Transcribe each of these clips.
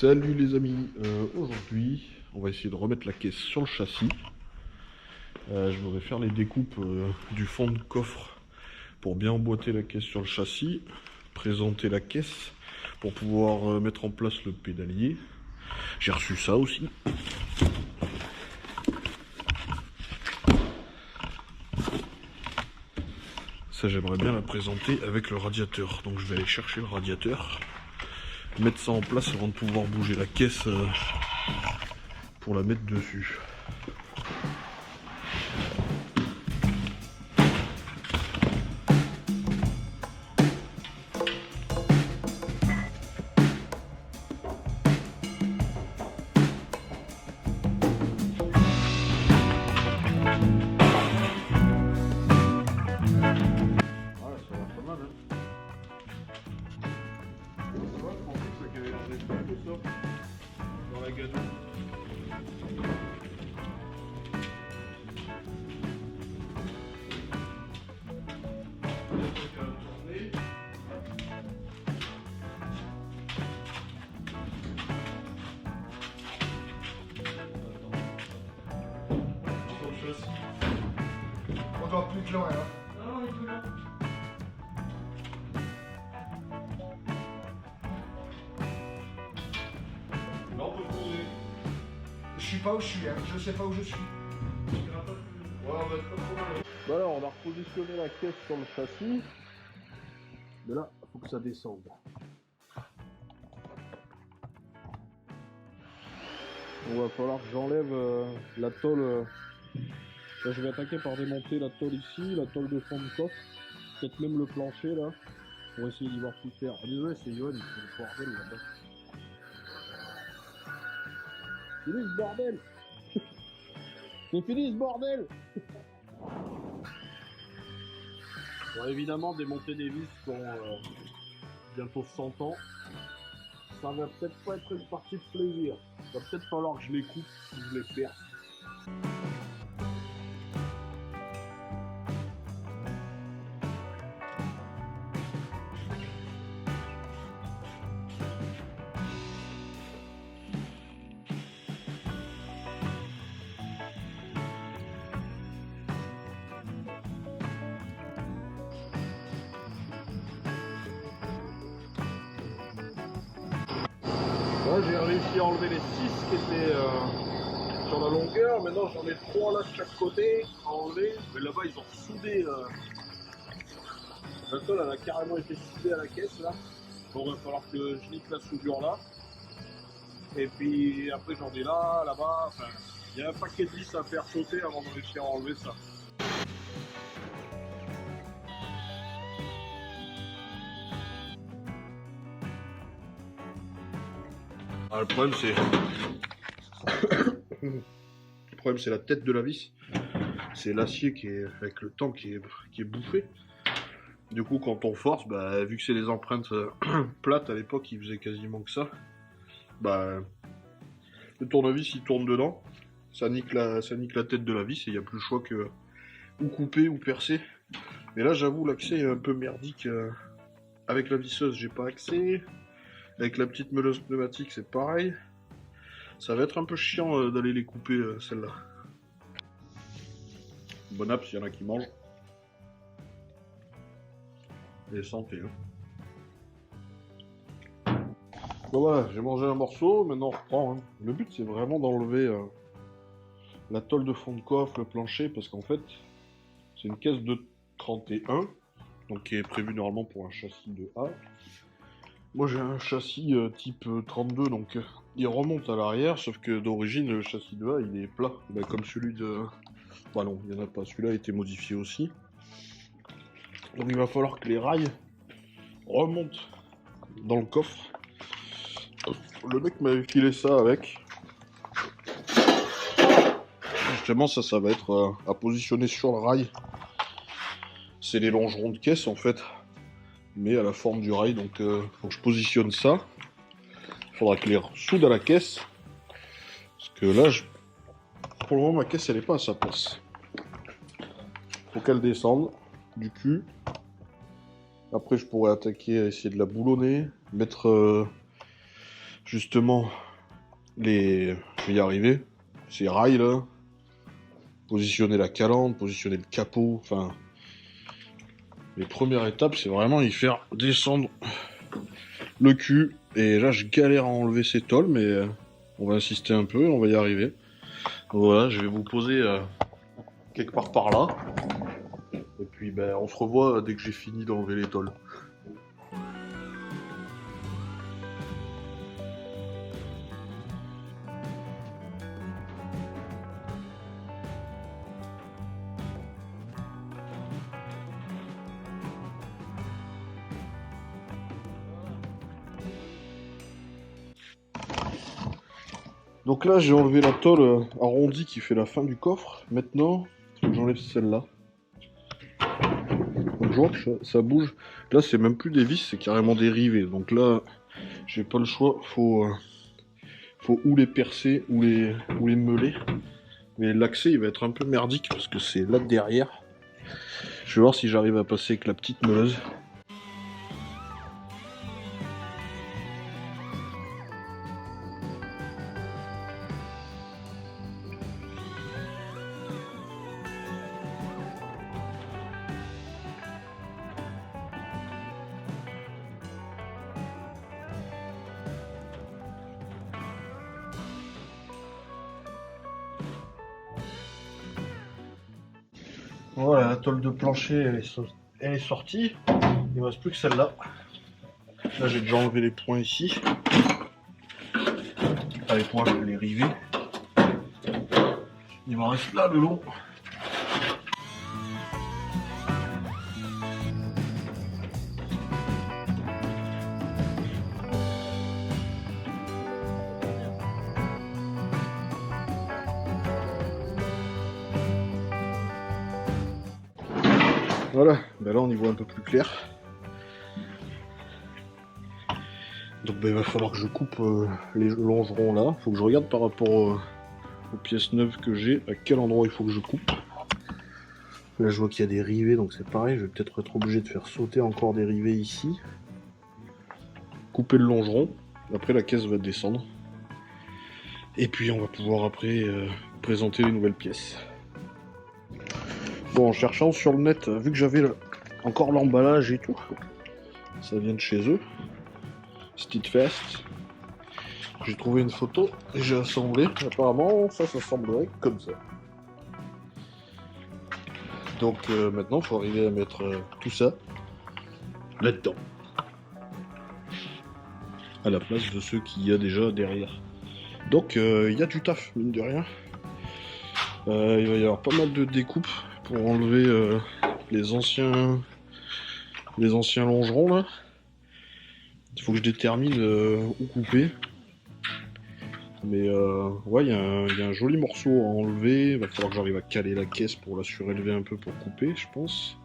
Salut les amis, aujourd'hui on va essayer de remettre la caisse sur le châssis. Je voudrais faire les découpes du fond de coffre pour bien emboîter la caisse sur le châssis, présenter la caisse pour pouvoir mettre en place le pédalier. J'ai reçu ça aussi. Ça j'aimerais bien la présenter avec le radiateur, donc je vais aller chercher le radiateur, mettre ça en place avant de pouvoir bouger la caisse pour la mettre dessus. Dans la gadoue. Encore plus que loin, hein. Non, on est plus là. Là on peut poser. Je suis pas où je suis, hein. Je sais pas où je suis. Ouais, on va être pas trop mal. Voilà, on a repositionné la caisse sur le châssis. Mais là, il faut que ça descende. Il va falloir que j'enlève la tôle. Là, je vais attaquer par démonter la tôle ici, la tôle de fond de coffre, peut-être même le plancher là, pour essayer d'y voir plus clair. Ah, désolé, c'est Yoann, il fait le bordel là-bas. Fini ce bordel. C'est fini ce bordel. Bon, évidemment, démonter des vis qui ont bientôt 100 ans, ça va peut-être pas être une partie de plaisir. Il va peut-être falloir que je les coupe si je les perce. Là, j'ai réussi à enlever les 6 qui étaient sur la longueur. Maintenant, j'en ai 3 là de chaque côté à enlever. Mais là-bas, ils ont soudé. La tôle, elle a carrément été soudée à la caisse là. Donc, il va falloir que je nique la soudure là. Et puis après, j'en ai là, là-bas. Enfin, il y a un paquet de vis à faire sauter avant de réussir à enlever ça. Ah, le problème c'est la tête de la vis. C'est l'acier qui est avec le temps qui est bouffé. Du coup quand on force, bah, vu que c'est les empreintes plates à l'époque, il faisait quasiment que ça. Bah, le tournevis il tourne dedans, ça nique la tête de la vis et il n'y a plus le choix que ou couper ou percer. Mais là j'avoue l'accès est un peu merdique. Avec la visseuse j'ai pas accès. Avec la petite meuleuse pneumatique, c'est pareil. Ça va être un peu chiant d'aller les couper, celle-là. Bon app s'il y en a qui mangent. Et santé. Hein. Bon voilà, j'ai mangé un morceau, maintenant on reprend. Hein. Le but c'est vraiment d'enlever la tôle de fond de coffre, le plancher, parce qu'en fait, c'est une caisse de 31, donc qui est prévue normalement pour un châssis de A. Moi j'ai un châssis type 32, donc il remonte à l'arrière, sauf que d'origine le châssis de A il est plat, bah, comme celui de... Bah non, il n'y en a pas, celui-là a été modifié aussi. Donc il va falloir que les rails remontent dans le coffre. Le mec m'avait filé ça avec. Justement ça va être à positionner sur le rail. C'est les longerons de caisse en fait. Mais à la forme du rail, donc faut que je positionne ça. Il faudra que les soude à la caisse. Parce que là, pour le moment, ma caisse, elle n'est pas à sa place. Faut qu'elle descende du cul. Après, je pourrais attaquer à essayer de la boulonner, mettre justement je vais y arriver. Ces rails là. Positionner la calandre, positionner le capot, enfin... Les premières étapes, c'est vraiment y faire descendre le cul. Et là, je galère à enlever ces tôles, mais on va insister un peu et on va y arriver. Donc voilà, je vais vous poser quelque part par là. Et puis, ben, on se revoit dès que j'ai fini d'enlever les tôles. Donc là, j'ai enlevé la tôle arrondie qui fait la fin du coffre. Maintenant, il faut que j'enlève celle-là. Donc je vois que ça bouge. Là, c'est même plus des vis, c'est carrément des rivets. Donc là, j'ai pas le choix. Faut ou les percer ou les meuler. Mais l'accès, il va être un peu merdique parce que c'est là derrière. Je vais voir si j'arrive à passer avec la petite meuleuse. Voilà, la tôle de plancher, elle est sortie. Il ne reste plus que celle-là. Là, j'ai déjà enlevé les points ici. Ah, les points, je vais les river. Il m'en reste là le long. Voilà, ben là on y voit un peu plus clair. Donc ben, il va falloir que je coupe les longerons là. Il faut que je regarde par rapport aux pièces neuves que j'ai, à quel endroit il faut que je coupe. Là je vois qu'il y a des rivets, donc c'est pareil, je vais peut-être être obligé de faire sauter encore des rivets ici. Couper le longeron, après la caisse va descendre. Et puis on va pouvoir après présenter les nouvelles pièces. Bon, en cherchant sur le net, vu que j'avais encore l'emballage et tout, ça vient de chez eux, Steadfast, j'ai trouvé une photo et j'ai assemblé. Apparemment, ça s'assemblerait comme ça. Donc maintenant, il faut arriver à mettre tout ça là-dedans, à la place de ceux qu'il y a déjà derrière. Donc il y a du taf, mine de rien. Il va y avoir pas mal de découpes pour enlever les anciens longerons là. Il faut que je détermine où couper. Mais ouais, il y a un joli morceau à enlever. Il va falloir que j'arrive à caler la caisse pour la surélever un peu pour couper, je pense.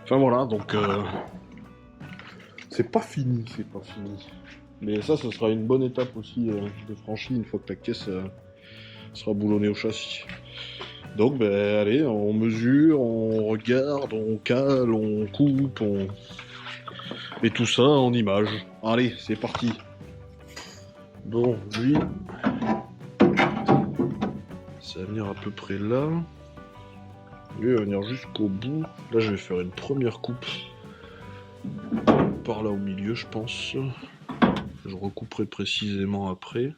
Enfin voilà, donc c'est pas fini, Mais ça, ce sera une bonne étape aussi de franchie une fois que la caisse sera boulonnée au châssis. Donc ben allez, on mesure, on regarde, on cale, on coupe, et tout ça en images. Allez, c'est parti. Bon, lui, ça va venir à peu près là. Lui, il va venir jusqu'au bout. Là, je vais faire une première coupe par là au milieu, je pense. Je recouperai précisément après.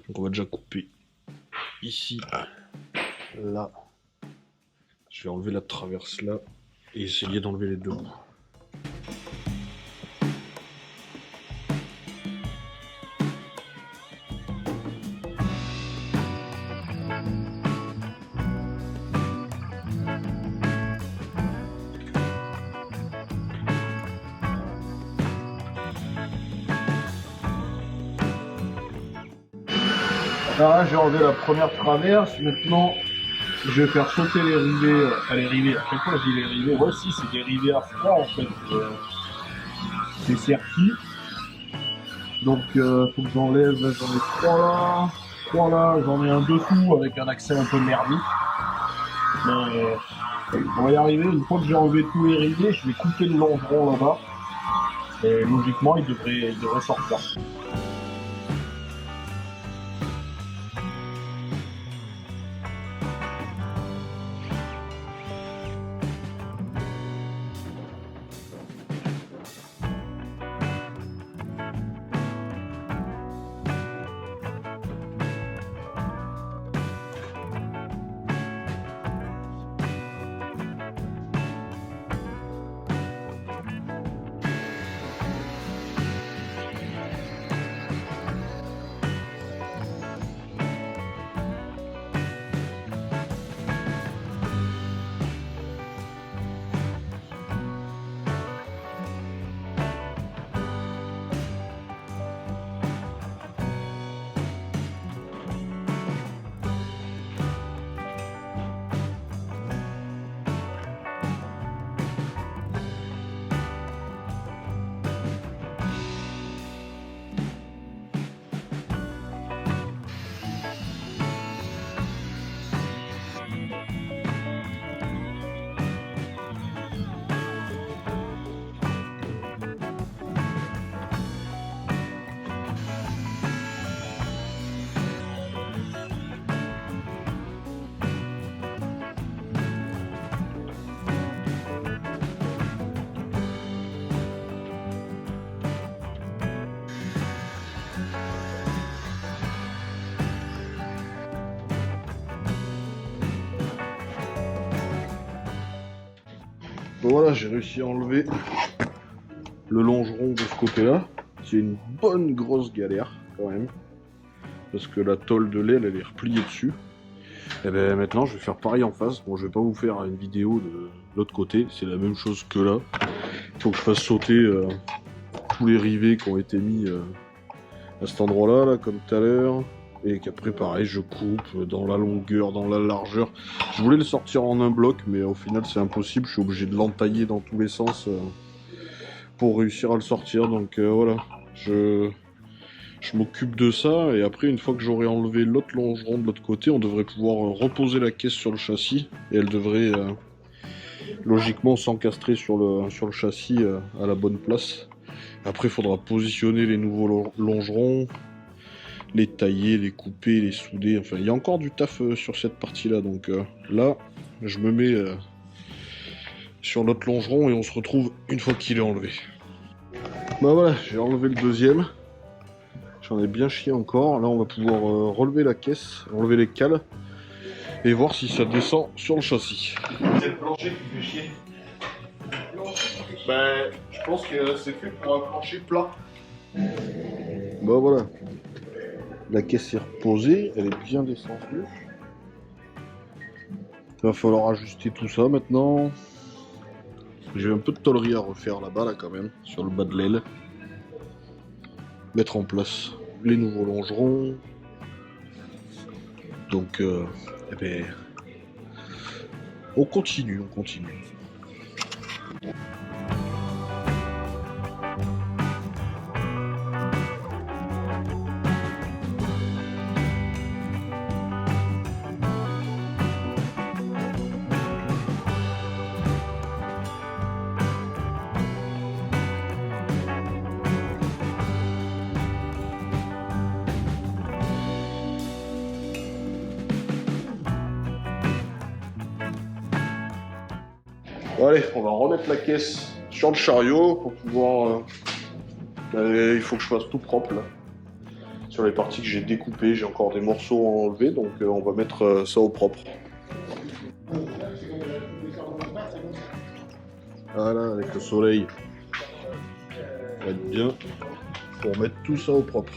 Donc on va déjà couper ici, là. Je vais enlever la traverse là et essayer d'enlever les deux bouts. Alors là, j'ai enlevé la première traverse. Maintenant, je vais faire sauter les rivets. Les rivets, à chaque fois je dis les rivets. Ouais, si, c'est des rivets à froid en fait. C'est serti. Donc, faut que j'enlève. J'en ai trois là. J'en ai un dessous avec un accès un peu merdique. Mais on va y arriver. Une fois que j'ai enlevé tous les rivets, je vais couper le longeron là-bas. Et logiquement, il devrait sortir. Bon, voilà, j'ai réussi à enlever le longeron de ce côté-là. C'est une bonne grosse galère quand même. Parce que la tôle de l'aile, elle est repliée dessus. Et ben maintenant, je vais faire pareil en face. Bon, je vais pas vous faire une vidéo de l'autre côté. C'est la même chose que là. Il faut que je fasse sauter tous les rivets qui ont été mis à cet endroit-là, là, comme tout à l'heure. Et qu'après, pareil, je coupe dans la longueur, dans la largeur. Je voulais le sortir en un bloc, mais au final, c'est impossible. Je suis obligé de l'entailler dans tous les sens pour réussir à le sortir. Donc voilà, je m'occupe de ça. Et après, une fois que j'aurai enlevé l'autre longeron de l'autre côté, on devrait pouvoir reposer la caisse sur le châssis. Et elle devrait logiquement s'encastrer sur le châssis à la bonne place. Après, il faudra positionner les nouveaux longerons, les tailler, les couper, les souder. Enfin, il y a encore du taf sur cette partie-là. Donc là, je me mets sur notre longeron et on se retrouve une fois qu'il est enlevé. Bah voilà, j'ai enlevé le deuxième. J'en ai bien chié encore. Là, on va pouvoir relever la caisse, enlever les cales et voir si ça descend sur le châssis. C'est le plancher qui fait chier. Ben, je pense que c'est fait pour un plancher plat. Bah voilà. La caisse est reposée, elle est bien descendue. Il va falloir ajuster tout ça maintenant. J'ai un peu de tôlerie à refaire là-bas, là quand même, sur le bas de l'aile. Mettre en place les nouveaux longerons. Donc, eh ben, on continue. Bon, allez, on va remettre la caisse sur le chariot pour pouvoir... il faut que je fasse tout propre là. Sur les parties que j'ai découpées, j'ai encore des morceaux à enlever, donc on va mettre ça au propre. Voilà, avec le soleil. Ça va être bien pour mettre tout ça au propre.